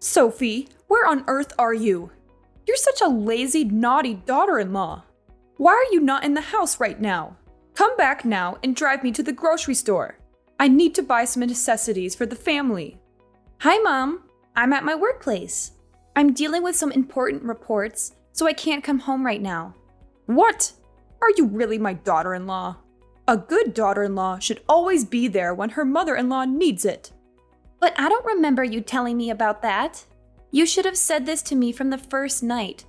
Sophie, where on earth are you? You're such a lazy, naughty daughter-in-law. Why are you not in the house right now? Come back now and drive me to the grocery store. I need to buy some necessities for the family. Hi, Mom. I'm at my workplace. I'm dealing with some important reports, so I can't come home right now. What? Are you really my daughter-in-law? A good daughter-in-law should always be there when her mother-in-law needs it. But I don't remember you telling me about that. You should have said this to me from the first night,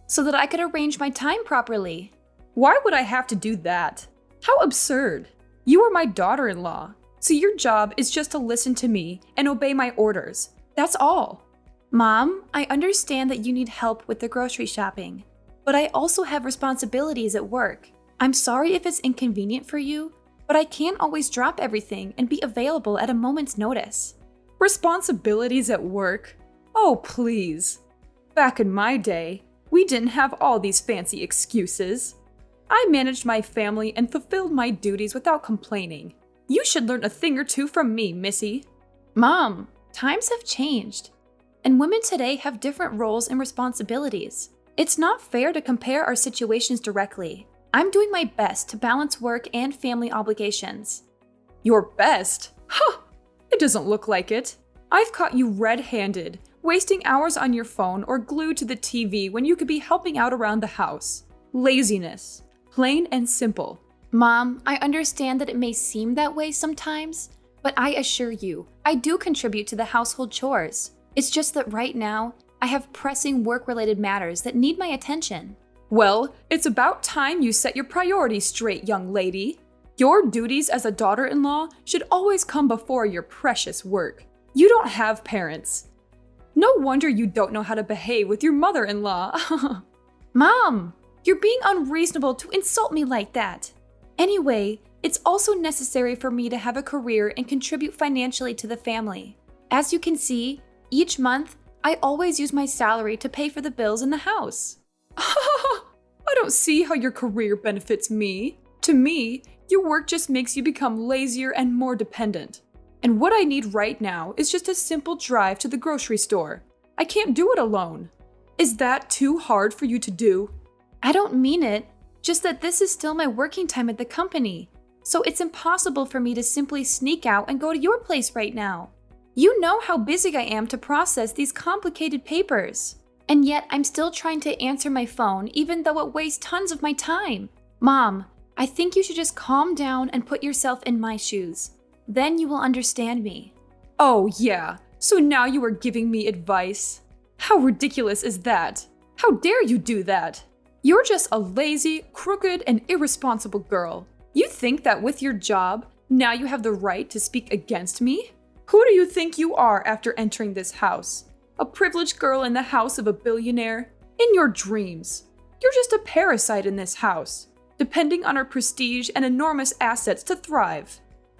so that I could arrange my time properly. Why would I have to do that? How absurd. You are my daughter-in-law, so your job is just to listen to me and obey my orders. That's all. Mom, I understand that you need help with the grocery shopping, but I also have responsibilities at work. I'm sorry if it's inconvenient for you, but I can't always drop everything and be available at a moment's notice. Responsibilities at work? Oh, please. Back in my day, we didn't have all these fancy excuses. I managed my family and fulfilled my duties without complaining. You should learn a thing or two from me, Missy. Mom, times have changed, and women today have different roles and responsibilities. It's not fair to compare our situations directly. I'm doing my best to balance work and family obligations. Your best? Huh! It doesn't look like it. I've caught you red-handed, wasting hours on your phone or glued to the TV when you could be helping out around the house. Laziness. Plain and simple. Mom, I understand that it may seem that way sometimes, but I assure you, I do contribute to the household chores. It's just that right now, I have pressing work-related matters that need my attention. Well, it's about time you set your priorities straight, young lady. Your duties as a daughter-in-law should always come before your precious work. You don't have parents. No wonder you don't know how to behave with your mother-in-law. Mom, you're being unreasonable to insult me like that. Anyway, it's also necessary for me to have a career and contribute financially to the family. As you can see, each month, I always use my salary to pay for the bills in the house. I don't see how your career benefits me. To me, your work just makes you become lazier and more dependent. And what I need right now is just a simple drive to the grocery store. I can't do it alone. Is that too hard for you to do? I don't mean it, just that this is still my working time at the company, so it's impossible for me to simply sneak out and go to your place right now. You know how busy I am to process these complicated papers. And yet I'm still trying to answer my phone even though it wastes tons of my time. Mom, I think you should just calm down and put yourself in my shoes. Then you will understand me. Oh yeah, so now you are giving me advice? How ridiculous is that? How dare you do that? You're just a lazy, crooked, and irresponsible girl. You think that with your job, now you have the right to speak against me? Who do you think you are after entering this house? A privileged girl in the house of a billionaire? In your dreams. You're just a parasite in this house, depending on her prestige and enormous assets to thrive.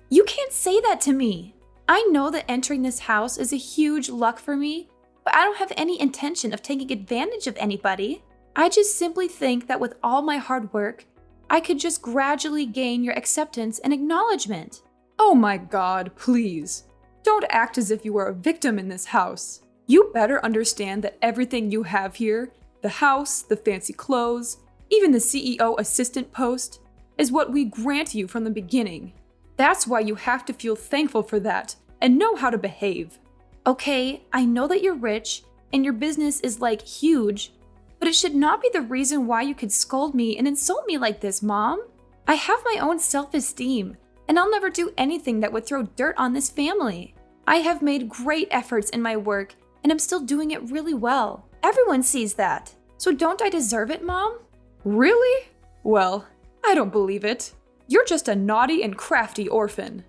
You can't say that to me. I know that entering this house is a huge luck for me, but I don't have any intention of taking advantage of anybody. I just simply think that with all my hard work, I could just gradually gain your acceptance and acknowledgement. Oh my God, please. Don't act as if you are a victim in this house. You better understand that everything you have here, the house, the fancy clothes, even the CEO assistant post, is what we grant you from the beginning. That's why you have to feel thankful for that and know how to behave. Okay, I know that you're rich and your business is like huge, but it should not be the reason why you could scold me and insult me like this, Mom. I have my own self-esteem, and I'll never do anything that would throw dirt on this family. I have made great efforts in my work, and I'm still doing it really well. Everyone sees that. So don't I deserve it, Mom? Really? Well, I don't believe it. You're just a naughty and crafty orphan.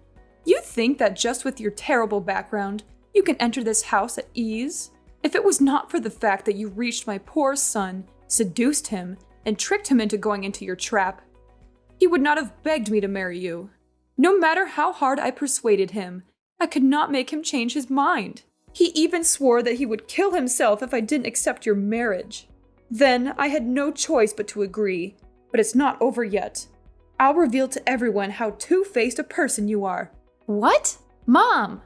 You think that just with your terrible background, you can enter this house at ease? If it was not for the fact that you reached my poor son, seduced him, and tricked him into going into your trap, he would not have begged me to marry you. No matter how hard I persuaded him, I could not make him change his mind. He even swore that he would kill himself if I didn't accept your marriage. Then I had no choice but to agree, but it's not over yet. I'll reveal to everyone how two-faced a person you are. What? Mom,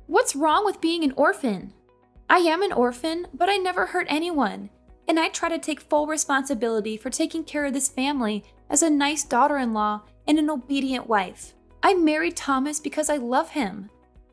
what's wrong with being an orphan? I am an orphan, but I never hurt anyone. And I try to take full responsibility for taking care of this family as a nice daughter-in-law and an obedient wife. I married Thomas because I love him.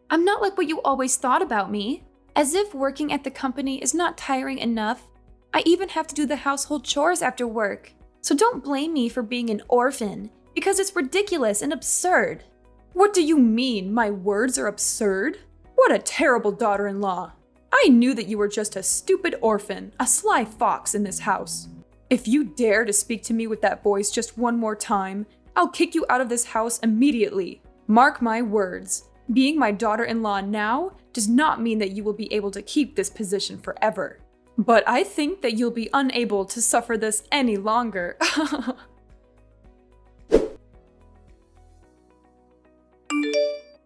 I'm not like what you always thought about me. As if working at the company is not tiring enough, I even have to do the household chores after work. So don't blame me for being an orphan, because it's ridiculous and absurd. What do you mean, my words are absurd? What a terrible daughter-in-law. I knew that you were just a stupid orphan, a sly fox in this house. If you dare to speak to me with that voice just one more time, I'll kick you out of this house immediately. Mark my words. Being my daughter-in-law now does not mean that you will be able to keep this position forever. But I think that you'll be unable to suffer this any longer.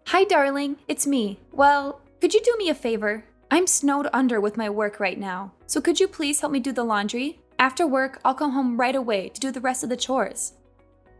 Hi, darling, it's me. Well, could you do me a favor? I'm snowed under with my work right now, so could you please help me do the laundry? After work, I'll come home right away to do the rest of the chores.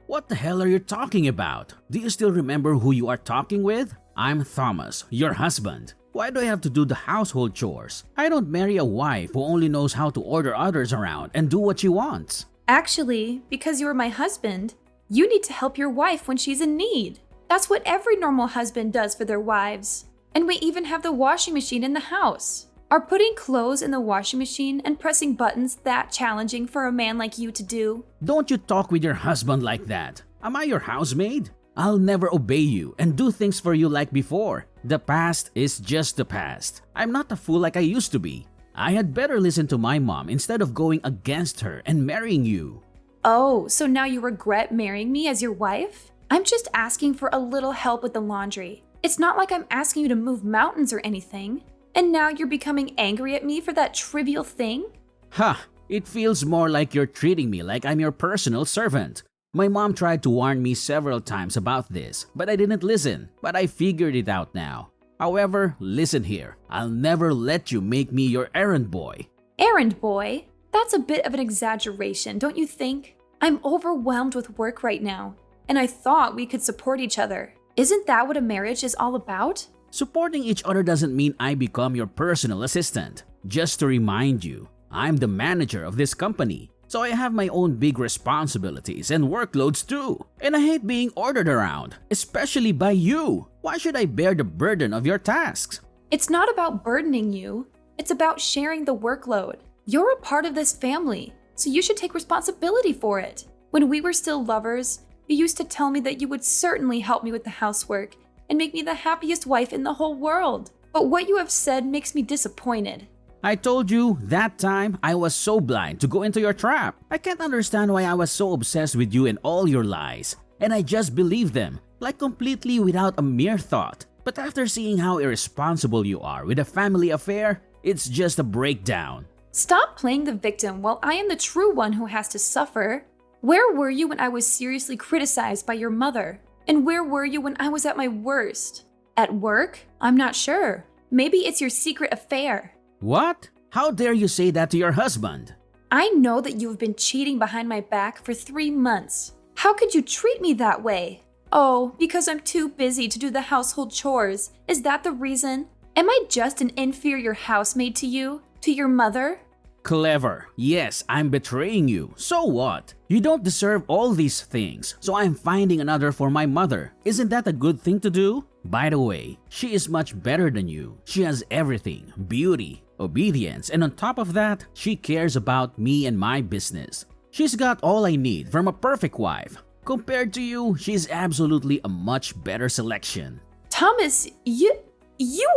What the hell are you talking about? Do you still remember who you are talking with? I'm Thomas, your husband. Why do I have to do the household chores? I don't marry a wife who only knows how to order others around and do what she wants. Actually, because you're my husband, you need to help your wife when she's in need. That's what every normal husband does for their wives. And we even have the washing machine in the house. Are putting clothes in the washing machine and pressing buttons that challenging for a man like you to do? Don't you talk with your husband like that. Am I your housemaid? I'll never obey you and do things for you like before. The past is just the past. I'm not a fool like I used to be. I had better listen to my mom instead of going against her and marrying you. Oh, so now you regret marrying me as your wife? I'm just asking for a little help with the laundry. It's not like I'm asking you to move mountains or anything. And now you're becoming angry at me for that trivial thing? Ha! It feels more like you're treating me like I'm your personal servant. My mom tried to warn me several times about this, but I didn't listen. But I figured it out now. However, listen here. I'll never let you make me your errand boy. Errand boy? That's a bit of an exaggeration, don't you think? I'm overwhelmed with work right now, and I thought we could support each other. Isn't that what a marriage is all about? Supporting each other doesn't mean I become your personal assistant. Just to remind you, I'm the manager of this company, so I have my own big responsibilities and workloads too. And I hate being ordered around, especially by you. Why should I bear the burden of your tasks? It's not about burdening you. It's about sharing the workload. You're a part of this family, so you should take responsibility for it. When we were still lovers, you used to tell me that you would certainly help me with the housework and make me the happiest wife in the whole world. But what you have said makes me disappointed. I told you that time I was so blind to go into your trap. I can't understand why I was so obsessed with you and all your lies. And I just believed them, like completely without a mere thought. But after seeing how irresponsible you are with a family affair, it's just a breakdown. Stop playing the victim while I am the true one who has to suffer. Where were you when I was seriously criticized by your mother? And where were you when I was at my worst? At work? I'm not sure. Maybe it's your secret affair. What? How dare you say that to your husband? I know that you have been cheating behind my back for 3 months. How could you treat me that way? Oh, because I'm too busy to do the household chores. Is that the reason? Am I just an inferior housemaid to you? To your mother? Clever. Yes, I'm betraying you. So what? You don't deserve all these things, so I'm finding another for my mother. Isn't that a good thing to do? By the way, she is much better than you. She has everything: beauty, obedience, and on top of that, she cares about me and my business. She's got all I need from a perfect wife. Compared to you, she's absolutely a much better selection. Thomas, you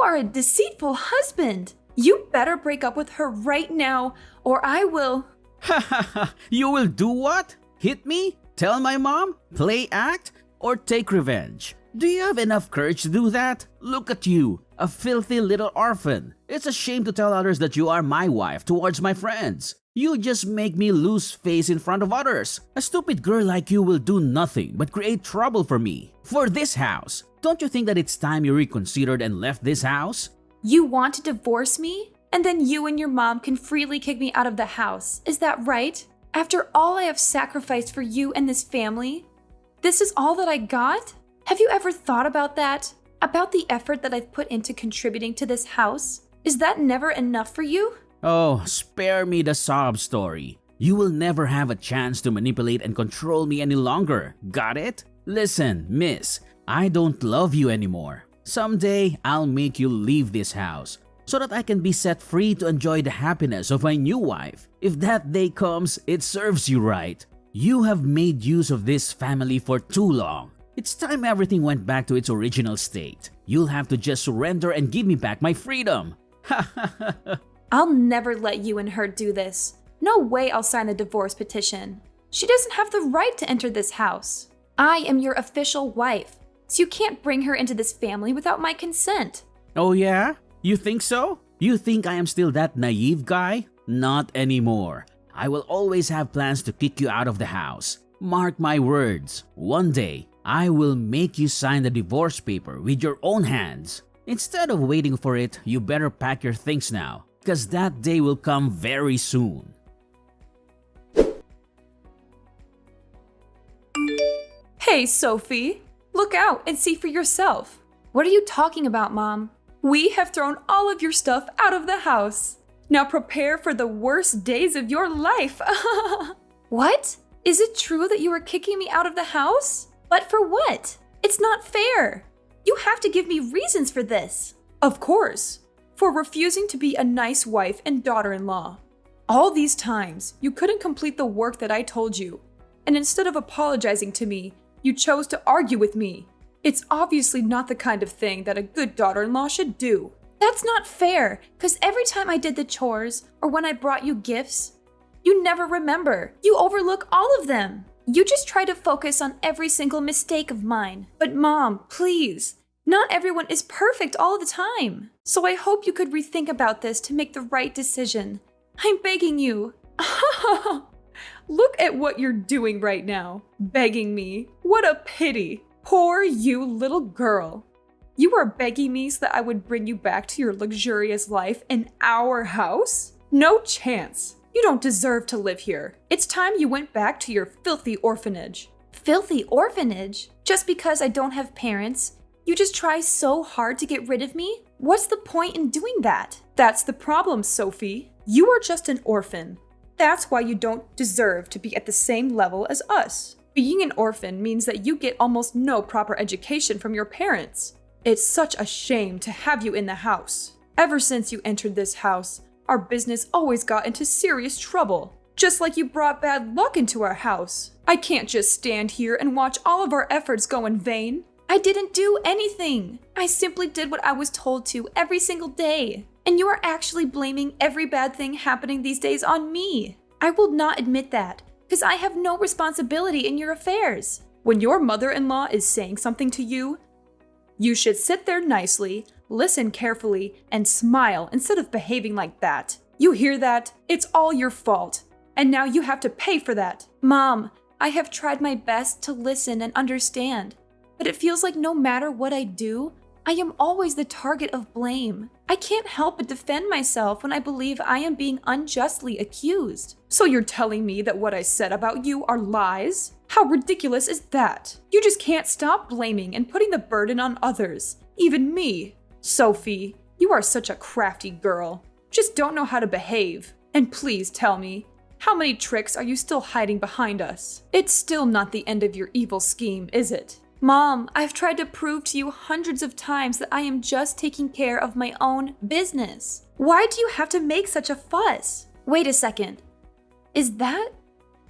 are a deceitful husband. You better break up with her right now, or I will. Ha ha ha! You will do what? Hit me? Tell my mom? Play act? Or take revenge? Do you have enough courage to do that? Look at you, a filthy little orphan. It's a shame to tell others that you are my wife towards my friends. You just make me lose face in front of others. A stupid girl like you will do nothing but create trouble for me. For this house. Don't you think that it's time you reconsidered and left this house? You want to divorce me? And then you and your mom can freely kick me out of the house. Is that right? After all I have sacrificed for you and this family? This is all that I got? Have you ever thought about that? About the effort that I've put into contributing to this house? Is that never enough for you? Oh, spare me the sob story. You will never have a chance to manipulate and control me any longer. Got it? Listen, miss, I don't love you anymore. Someday, I'll make you leave this house so that I can be set free to enjoy the happiness of my new wife. If that day comes, it serves you right. You have made use of this family for too long. It's time everything went back to its original state. You'll have to just surrender and give me back my freedom. I'll never let you and her do this. No way I'll sign a divorce petition. She doesn't have the right to enter this house. I am your official wife, so you can't bring her into this family without my consent. Oh yeah? You think so? You think I am still that naive guy? Not anymore. I will always have plans to kick you out of the house. Mark my words, one day, I will make you sign the divorce paper with your own hands. Instead of waiting for it, you better pack your things now, because that day will come very soon. Hey, Sophie, look out and see for yourself. What are you talking about, Mom? We have thrown all of your stuff out of the house. Now prepare for the worst days of your life. What? Is it true that you are kicking me out of the house? But for what? It's not fair. You have to give me reasons for this. Of course, for refusing to be a nice wife and daughter-in-law. All these times, you couldn't complete the work that I told you, and instead of apologizing to me, you chose to argue with me. It's obviously not the kind of thing that a good daughter-in-law should do. That's not fair, because every time I did the chores or when I brought you gifts, you never remember. You overlook all of them. You just try to focus on every single mistake of mine. But Mom, please, not everyone is perfect all the time. So I hope you could rethink about this to make the right decision. I'm begging you. Look at what you're doing right now. Begging me. What a pity. Poor you little girl. You are begging me so that I would bring you back to your luxurious life in our house? No chance. You don't deserve to live here. It's time you went back to your filthy orphanage. Filthy orphanage? Just because I don't have parents, you just try so hard to get rid of me? What's the point in doing that? That's the problem, Sophie. You are just an orphan. That's why you don't deserve to be at the same level as us. Being an orphan means that you get almost no proper education from your parents. It's such a shame to have you in the house. Ever since you entered this house, our business always got into serious trouble. Just like you brought bad luck into our house. I can't just stand here and watch all of our efforts go in vain. I didn't do anything. I simply did what I was told to every single day. And you are actually blaming every bad thing happening these days on me. I will not admit that, because I have no responsibility in your affairs. When your mother-in-law is saying something to you, you should sit there nicely, listen carefully, and smile instead of behaving like that. You hear that? It's all your fault. And now you have to pay for that. Mom, I have tried my best to listen and understand, but it feels like no matter what I do, I am always the target of blame. I can't help but defend myself when I believe I am being unjustly accused. So you're telling me that what I said about you are lies? How ridiculous is that? You just can't stop blaming and putting the burden on others, even me. Sophie, you are such a crafty girl. Just don't know how to behave. And please tell me, how many tricks are you still hiding behind us? It's still not the end of your evil scheme, is it? Mom, I've tried to prove to you hundreds of times that I am just taking care of my own business. Why do you have to make such a fuss? Wait a second. Is that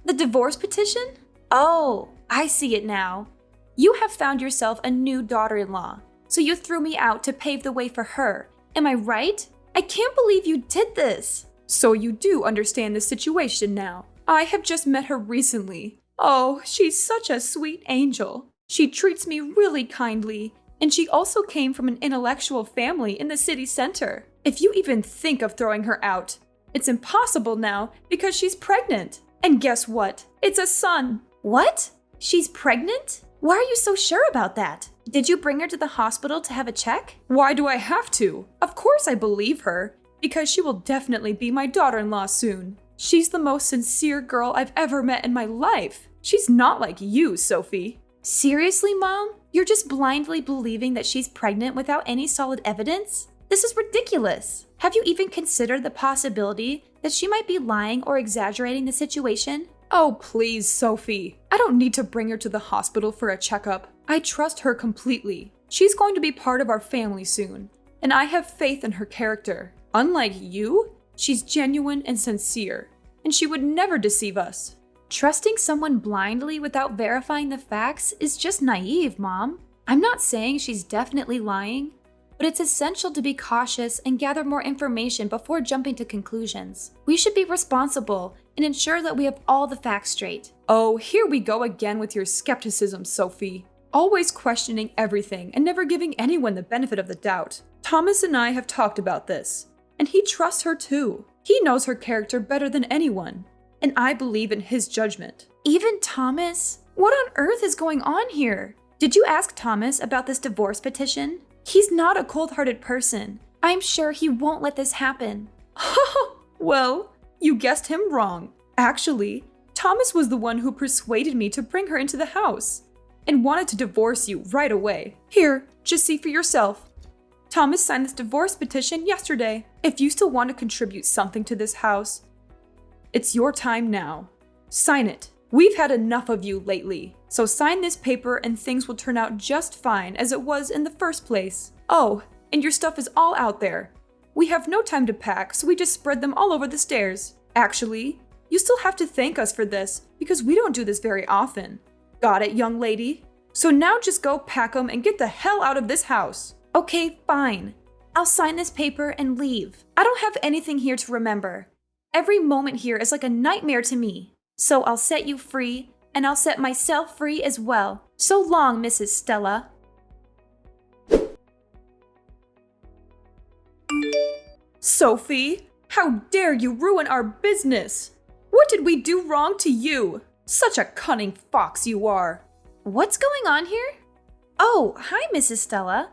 the divorce petition? Oh, I see it now. You have found yourself a new daughter-in-law, so you threw me out to pave the way for her. Am I right? I can't believe you did this. So you do understand the situation now. I have just met her recently. Oh, she's such a sweet angel. She treats me really kindly, and she also came from an intellectual family in the city center. If you even think of throwing her out, it's impossible now because she's pregnant. And guess what? It's a son. What? She's pregnant? Why are you so sure about that? Did you bring her to the hospital to have a check? Why do I have to? Of course I believe her, because she will definitely be my daughter-in-law soon. She's the most sincere girl I've ever met in my life. She's not like you, Sophie. Seriously, Mom? You're just blindly believing that she's pregnant without any solid evidence? This is ridiculous. Have you even considered the possibility that she might be lying or exaggerating the situation? Oh, please, Sophie. I don't need to bring her to the hospital for a checkup. I trust her completely. She's going to be part of our family soon, and I have faith in her character. Unlike you, she's genuine and sincere, and she would never deceive us. Trusting someone blindly without verifying the facts is just naive, Mom. I'm not saying she's definitely lying, but it's essential to be cautious and gather more information before jumping to conclusions. We should be responsible and ensure that we have all the facts straight. Oh, here we go again with your skepticism, Sophie. Always questioning everything and never giving anyone the benefit of the doubt. Thomas and I have talked about this, and he trusts her too. He knows her character better than anyone, and I believe in his judgment. Even Thomas? What on earth is going on here? Did you ask Thomas about this divorce petition? He's not a cold-hearted person. I'm sure he won't let this happen. Well, you guessed him wrong. Actually, Thomas was the one who persuaded me to bring her into the house and wanted to divorce you right away. Here, just see for yourself. Thomas signed this divorce petition yesterday. If you still want to contribute something to this house, it's your time now. Sign it. We've had enough of you lately, so sign this paper and things will turn out just fine as it was in the first place. Oh, and your stuff is all out there. We have no time to pack, so we just spread them all over the stairs. Actually, you still have to thank us for this because we don't do this very often. Got it, young lady? So now just go pack them and get the hell out of this house. Okay, fine. I'll sign this paper and leave. I don't have anything here to remember. Every moment here is like a nightmare to me. So I'll set you free, and I'll set myself free as well. So long, Mrs. Stella. Sophie, how dare you ruin our business? What did we do wrong to you? Such a cunning fox you are. What's going on here? Oh, hi, Mrs. Stella.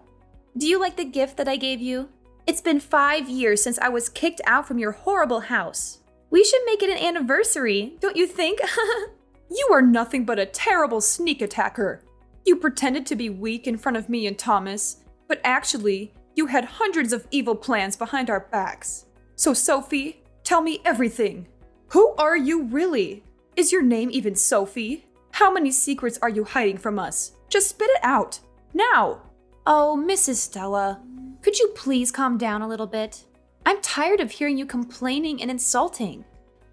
Do you like the gift that I gave you? It's been 5 years since I was kicked out from your horrible house. We should make it an anniversary, don't you think? You are nothing but a terrible sneak attacker. You pretended to be weak in front of me and Thomas, but actually, you had hundreds of evil plans behind our backs. So Sophie, tell me everything. Who are you really? Is your name even Sophie? How many secrets are you hiding from us? Just spit it out, now! Oh, Mrs. Stella, could you please calm down a little bit? I'm tired of hearing you complaining and insulting.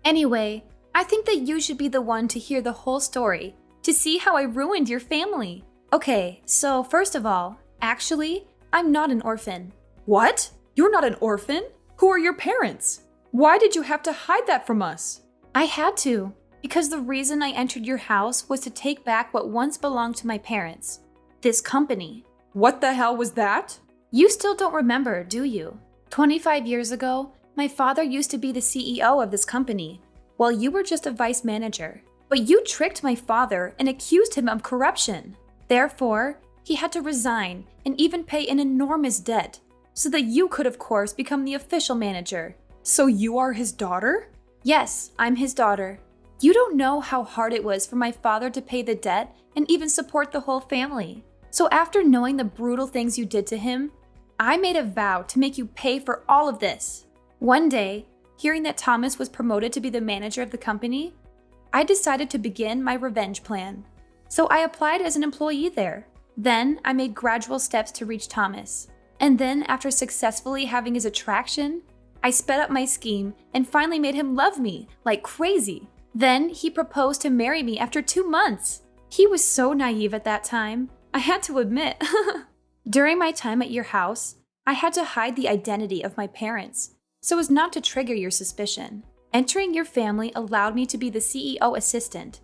Anyway, I think that you should be the one to hear the whole story, to see how I ruined your family. Okay, so first of all, actually, I'm not an orphan. What? You're not an orphan? Who are your parents? Why did you have to hide that from us? I had to, because the reason I entered your house was to take back what once belonged to my parents. This company. What the hell was that? You still don't remember, do you? 25 years ago, my father used to be the CEO of this company, while you were just a vice manager. But you tricked my father and accused him of corruption. Therefore, he had to resign and even pay an enormous debt, so that you could, of course, become the official manager. So you are his daughter? Yes, I'm his daughter. You don't know how hard it was for my father to pay the debt and even support the whole family. So after knowing the brutal things you did to him, I made a vow to make you pay for all of this. One day, hearing that Thomas was promoted to be the manager of the company, I decided to begin my revenge plan. So I applied as an employee there. Then I made gradual steps to reach Thomas. And then after successfully having his attraction, I sped up my scheme and finally made him love me like crazy. Then he proposed to marry me after 2 months. He was so naive at that time, I had to admit. During my time at your house, I had to hide the identity of my parents so as not to trigger your suspicion. Entering your family allowed me to be the CEO assistant,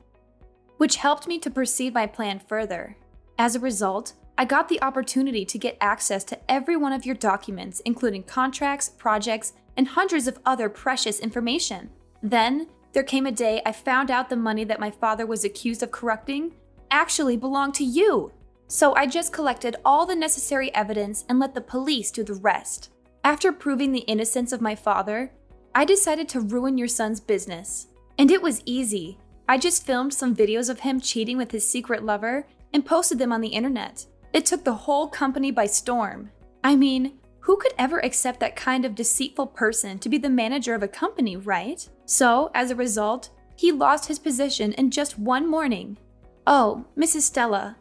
which helped me to proceed my plan further. As a result, I got the opportunity to get access to every one of your documents, including contracts, projects, and hundreds of other precious information. Then, there came a day I found out the money that my father was accused of corrupting actually belonged to you. So I just collected all the necessary evidence and let the police do the rest. After proving the innocence of my father, I decided to ruin your son's business. And it was easy. I just filmed some videos of him cheating with his secret lover and posted them on the internet. It took the whole company by storm. I mean, Who could ever accept that kind of deceitful person to be the manager of a company, right? So, as a result, he lost his position in just one morning. Oh, Mrs. Stella,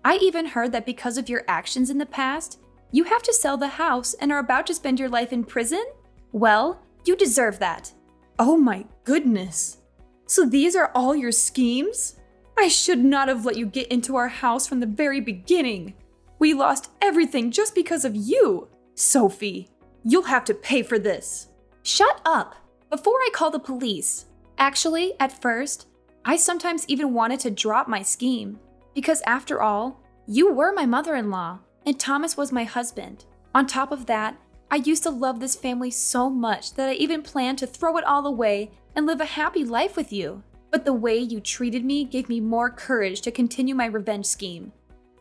I even heard that because of your actions in the past, you have to sell the house and are about to spend your life in prison? Well, you deserve that. Oh my goodness. So these are all your schemes? I should not have let you get into our house from the very beginning. We lost everything just because of you. Sophie, you'll have to pay for this. Shut up! Before I call the police. Actually, at first, I sometimes even wanted to drop my scheme. Because after all, you were my mother-in-law, and Thomas was my husband. On top of that, I used to love this family so much that I even planned to throw it all away and live a happy life with you. But the way you treated me gave me more courage to continue my revenge scheme.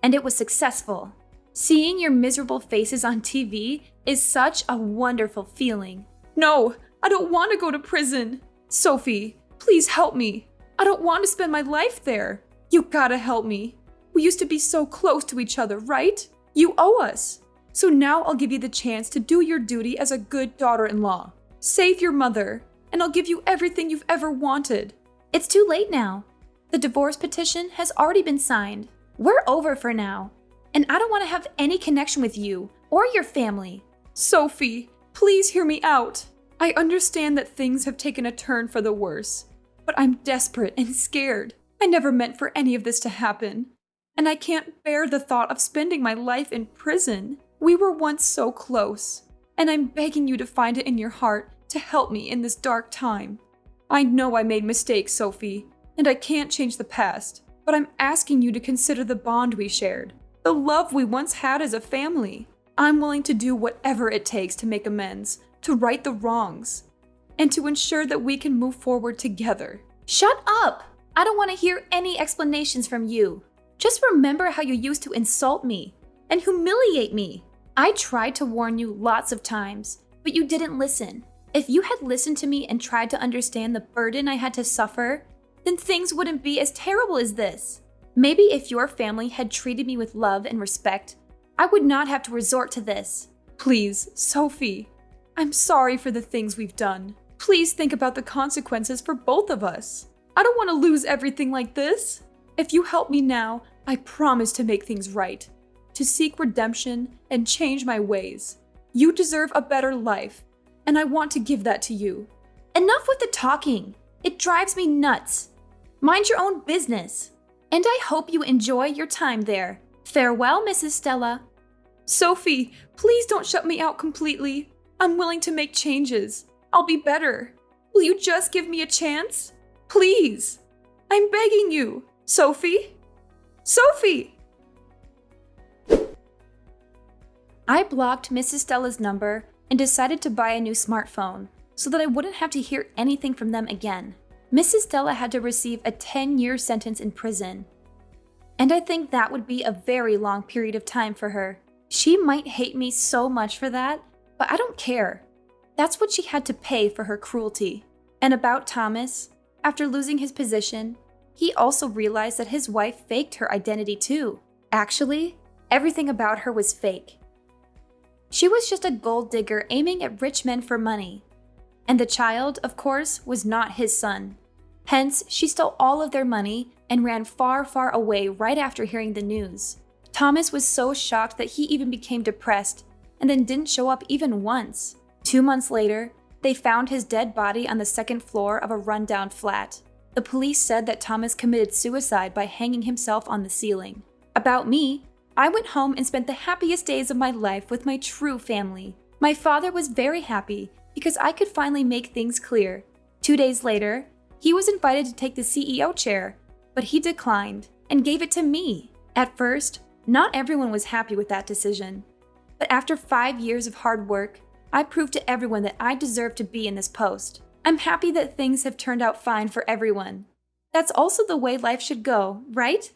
And it was successful. Seeing your miserable faces on TV is such a wonderful feeling. No, I don't want to go to prison. Sophie, please help me. I don't want to spend my life there. You gotta help me. We used to be so close to each other, right? You owe us. So now I'll give you the chance to do your duty as a good daughter-in-law. Save your mother, and I'll give you everything you've ever wanted. It's too late now. The divorce petition has already been signed. We're over for now. And I don't want to have any connection with you or your family. Sophie, please hear me out. I understand that things have taken a turn for the worse, but I'm desperate and scared. I never meant for any of this to happen, and I can't bear the thought of spending my life in prison. We were once so close, and I'm begging you to find it in your heart to help me in this dark time. I know I made mistakes, Sophie, and I can't change the past, but I'm asking you to consider the bond we shared, the love we once had as a family. I'm willing to do whatever it takes to make amends, to right the wrongs, and to ensure that we can move forward together. Shut up! I don't want to hear any explanations from you. Just remember how you used to insult me and humiliate me. I tried to warn you lots of times, but you didn't listen. If you had listened to me and tried to understand the burden I had to suffer, then things wouldn't be as terrible as this. Maybe if your family had treated me with love and respect, I would not have to resort to this. Please, Sophie, I'm sorry for the things we've done. Please think about the consequences for both of us. I don't want to lose everything like this. If you help me now, I promise to make things right, to seek redemption and change my ways. You deserve a better life, and I want to give that to you. Enough with the talking. It drives me nuts. Mind your own business. And I hope you enjoy your time there. Farewell, Mrs. Stella. Sophie, please don't shut me out completely. I'm willing to make changes. I'll be better. Will you just give me a chance? Please. I'm begging you. Sophie? Sophie! I blocked Mrs. Stella's number and decided to buy a new smartphone so that I wouldn't have to hear anything from them again. Mrs. Stella had to receive a 10-year sentence in prison. And I think that would be a very long period of time for her. She might hate me so much for that, but I don't care. That's what she had to pay for her cruelty. And about Thomas, after losing his position, he also realized that his wife faked her identity too. Actually, everything about her was fake. She was just a gold digger aiming at rich men for money. And the child, of course, was not his son. Hence, she stole all of their money and ran far, far away right after hearing the news. Thomas was so shocked that he even became depressed and then didn't show up even once. 2 months later, they found his dead body on the second floor of a rundown flat. The police said that Thomas committed suicide by hanging himself on the ceiling. About me, I went home and spent the happiest days of my life with my true family. My father was very happy because I could finally make things clear. 2 days later, he was invited to take the CEO chair, but he declined and gave it to me. At first, not everyone was happy with that decision. But after 5 years of hard work, I proved to everyone that I deserve to be in this post. I'm happy that things have turned out fine for everyone. That's also the way life should go, right?